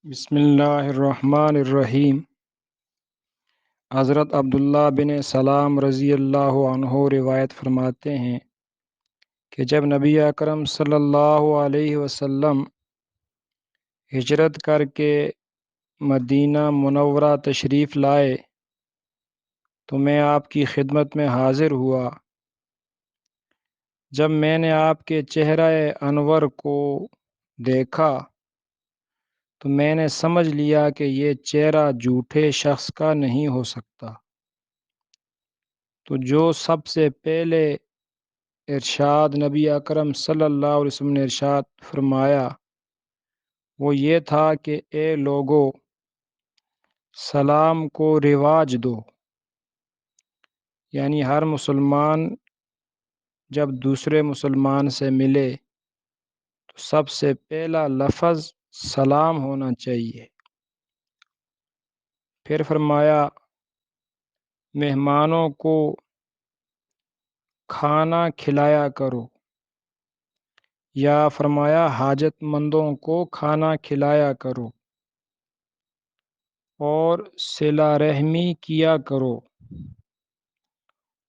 بسم اللہ الرحمن الرحیم۔ حضرت عبداللہ بن سلام رضی اللہ عنہ روایت فرماتے ہیں کہ جب نبی اکرم صلی اللہ علیہ وسلم ہجرت کر کے مدینہ منورہ تشریف لائے تو میں آپ کی خدمت میں حاضر ہوا۔ جب میں نے آپ کے چہرہ انور کو دیکھا تو میں نے سمجھ لیا کہ یہ چہرہ جھوٹے شخص کا نہیں ہو سکتا۔ تو جو سب سے پہلے ارشاد نبی اکرم صلی اللہ علیہ وسلم نے ارشاد فرمایا وہ یہ تھا کہ اے لوگو، سلام کو رواج دو، یعنی ہر مسلمان جب دوسرے مسلمان سے ملے تو سب سے پہلا لفظ سلام ہونا چاہیے۔ پھر فرمایا مہمانوں کو کھانا کھلایا کرو، یا فرمایا حاجت مندوں کو کھانا کھلایا کرو، اور صلہ رحمی کیا کرو،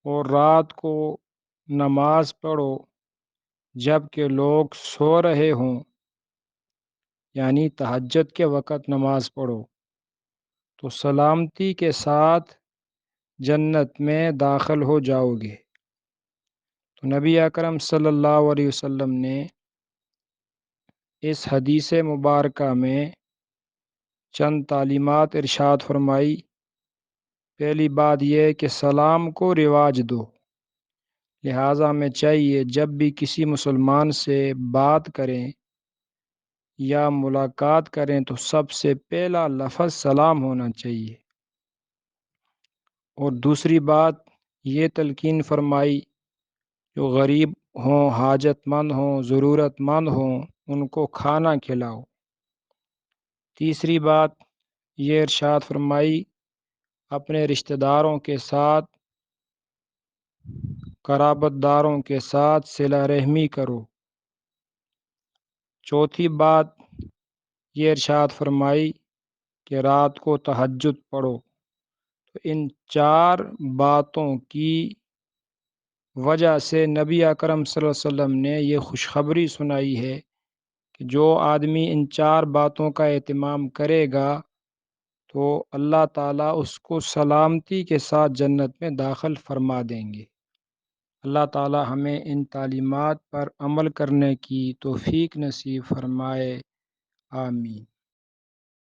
اور رات کو نماز پڑھو جب کہ لوگ سو رہے ہوں، یعنی تہجد کے وقت نماز پڑھو تو سلامتی کے ساتھ جنت میں داخل ہو جاؤ گے۔ تو نبی اکرم صلی اللہ علیہ وسلم نے اس حدیث مبارکہ میں چند تعلیمات ارشاد فرمائی۔ پہلی بات یہ ہے کہ سلام کو رواج دو، لہٰذا ہمیں چاہیے جب بھی کسی مسلمان سے بات کریں یا ملاقات کریں تو سب سے پہلا لفظ سلام ہونا چاہیے۔ اور دوسری بات یہ تلقین فرمائی جو غریب ہوں، حاجت مند ہوں، ضرورت مند ہوں، ان کو کھانا کھلاؤ۔ تیسری بات یہ ارشاد فرمائی اپنے رشتہ داروں کے ساتھ، قرابت داروں کے ساتھ صلہ رحمی کرو۔ چوتھی بات یہ ارشاد فرمائی کہ رات کو تہجد پڑھو۔ تو ان چار باتوں کی وجہ سے نبی اکرم صلی اللہ علیہ وسلم نے یہ خوشخبری سنائی ہے کہ جو آدمی ان چار باتوں کا اہتمام کرے گا تو اللہ تعالیٰ اس کو سلامتی کے ساتھ جنت میں داخل فرما دیں گے۔ اللہ تعالیٰ ہمیں ان تعلیمات پر عمل کرنے کی توفیق نصیب فرمائے، آمین۔